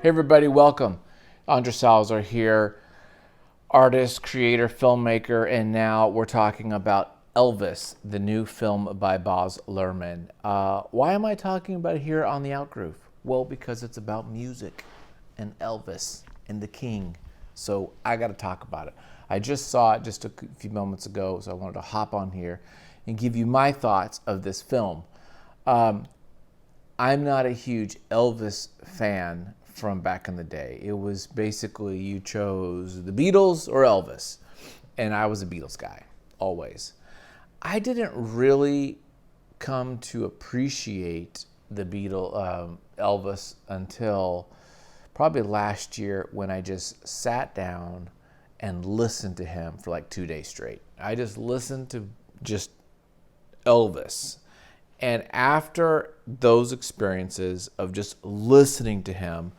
Hey everybody, welcome. Andre Salazar here, artist, creator, filmmaker, and now we're talking about Elvis, the new film by Baz Luhrmann. Why am I talking about it here on the Outgroove? Well, because it's about music and Elvis and the King. So I got to talk about it. I just saw it just a few moments ago, so I wanted to hop on here and give you my thoughts of this film. I'm not a huge Elvis fan from back in the day. It was basically you chose the Beatles or Elvis, and I was a Beatles guy, always. I didn't really come to appreciate the Elvis until probably last year when I just sat down and listened to him for like 2 days straight. I just listened to just Elvis. And after those experiences of just listening to him,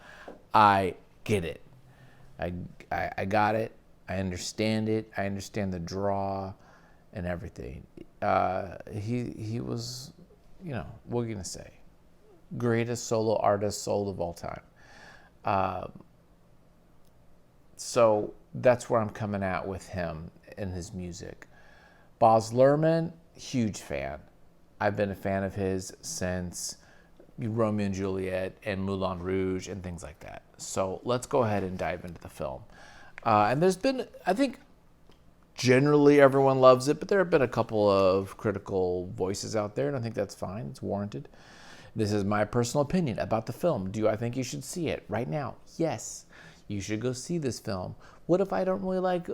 I get it. I got it. I understand it. I understand the draw and everything. He was, what are you going to say? Greatest solo artist soul of all time. So that's where I'm coming at with him and his music. Baz Luhrmann, huge fan. I've been a fan of his since Romeo and Juliet and Moulin Rouge and things like that. So let's go ahead and dive into the film. And there's been, I think, generally everyone loves it, but there have been a couple of critical voices out there, and I think that's fine. It's warranted. This is my personal opinion about the film. Do I think you should see it right now? Yes, you should go see this film. What if I don't really like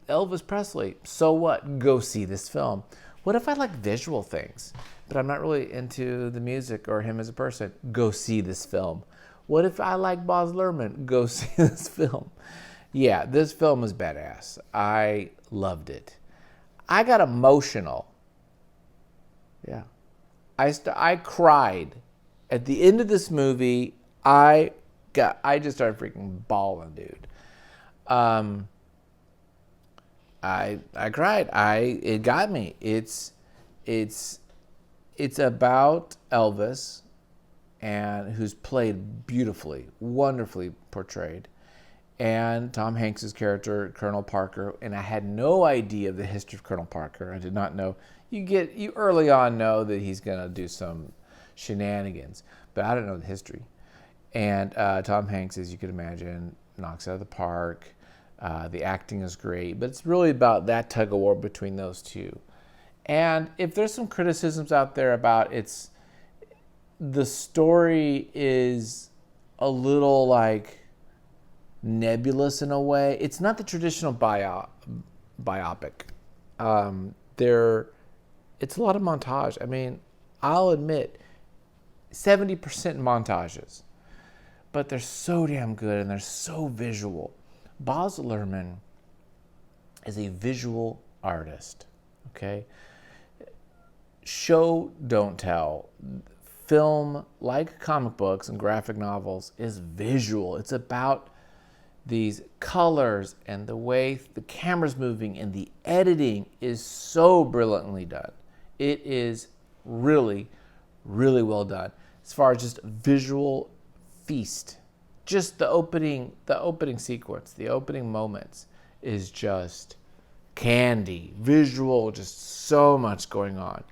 Elvis Presley? So what? Go see this film. What if I like visual things, but I'm not really into the music or him as a person? Go see this film. What if I like Baz Luhrmann? Go see this film. Yeah, this film is badass. I loved it. I got emotional. Yeah. I cried. At the end of this movie, I just started freaking bawling, dude. I cried. It got me. It's about Elvis, and who's played beautifully, wonderfully portrayed, and Tom Hanks's character, Colonel Parker. And I had no idea of the history of Colonel Parker. I did not know. You early on know that he's gonna do some shenanigans, but I don't know the history. And Tom Hanks, as you could imagine, knocks out of the park. The acting is great, but it's really about that tug of war between those two. And if there's some criticisms out there about the story is a little like nebulous in a way. It's not the traditional biopic. It's a lot of montage. I mean, I'll admit, 70% montages, but they're so damn good and they're so visual. Baz Luhrmann is a visual artist, okay? Show, don't tell. Film, like comic books and graphic novels, is visual. It's about these colors and the way the camera's moving, and the editing is so brilliantly done. It is really, really well done. As far as just visual feast. Just the opening sequence, the opening moments is just candy, visual, just so much going on.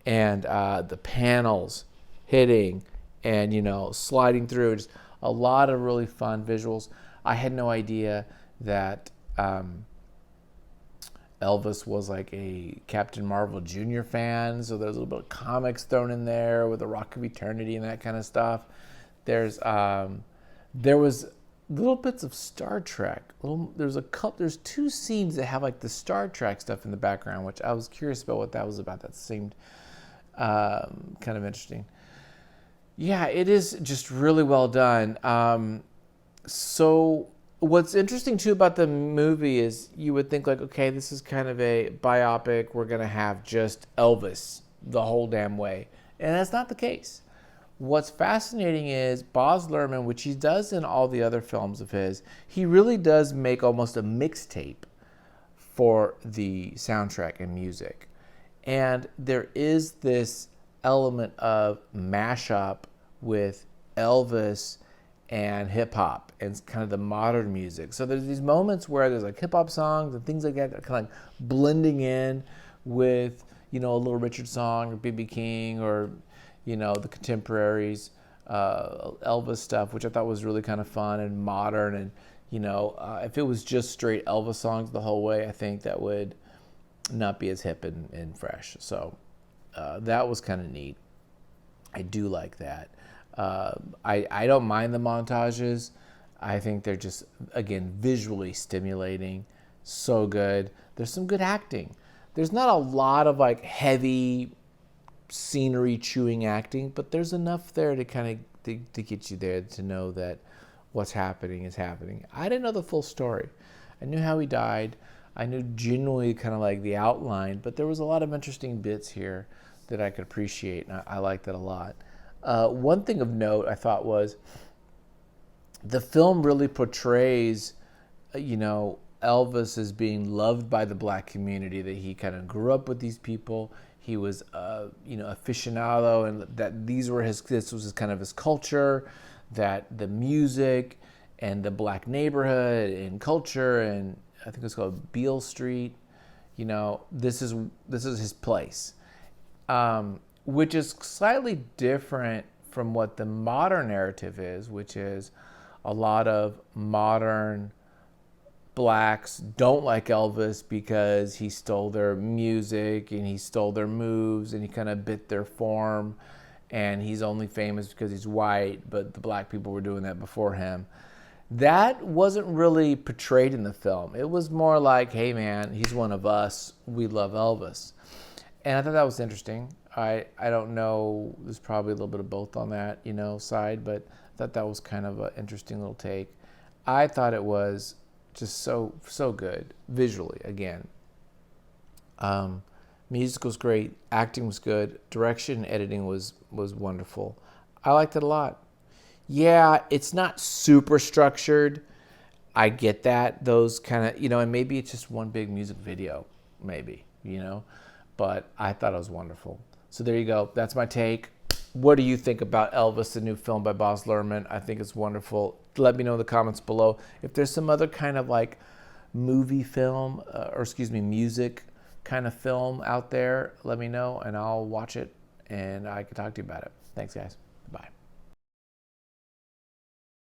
And the panels hitting and, sliding through, just a lot of really fun visuals. I had no idea that Elvis was like a Captain Marvel Jr. fan, so there's a little bit of comics thrown in there with the Rock of Eternity and that kind of stuff. There was little bits of Star Trek. There's two scenes that have like the Star Trek stuff in the background, which I was curious about what that was about. That seemed kind of interesting. Yeah, it is just really well done. So what's interesting too about the movie is you would think like, okay, this is kind of a biopic. We're gonna have just Elvis the whole damn way, and that's not the case. What's fascinating is Baz Luhrmann, which he does in all the other films of his, he really does make almost a mixtape for the soundtrack and music. And there is this element of mashup with Elvis and hip hop and kind of the modern music. So there's these moments where there's like hip hop songs and things like that kind of like blending in with, a Little Richard song or BB King or, the contemporaries, Elvis stuff, which I thought was really kind of fun and modern. And, if it was just straight Elvis songs the whole way, I think that would not be as hip and fresh. So that was kind of neat. I do like that. I don't mind the montages. I think they're just, again, visually stimulating. So good. There's some good acting. There's not a lot of like heavy scenery chewing acting, but there's enough there to kind of to get you there to know that what's happening is happening. I didn't know the full story. I knew how he died. I knew generally kind of like the outline, but there was a lot of interesting bits here that I could appreciate, and I liked that a lot. One thing of note I thought was the film really portrays, Elvis as being loved by the black community, that he kind of grew up with these people. He was, aficionado, and that this was his kind of his culture, that the music and the black neighborhood and culture, and I think it's called Beale Street, this is his place. Which is slightly different from what the modern narrative is, which is a lot of modern blacks don't like Elvis because he stole their music and he stole their moves and he kind of bit their form, and he's only famous because he's white, but the black people were doing that before him. That wasn't really portrayed in the film. It was more like, hey man, he's one of us. We love Elvis. And I thought that was interesting. I don't know, there's probably a little bit of both on that, side, but I thought that was kind of an interesting little take. I thought it was just so good, visually, again. Music was great, acting was good, direction and editing was wonderful. I liked it a lot. Yeah, it's not super structured. I get that, those kind of, and maybe it's just one big music video, maybe, but I thought it was wonderful. So there you go. That's my take. What do you think about Elvis, the new film by Baz Luhrmann? I think it's wonderful. Let me know in the comments below. If there's some other kind of like movie film, music kind of film out there, let me know and I'll watch it and I can talk to you about it. Thanks, guys. Bye.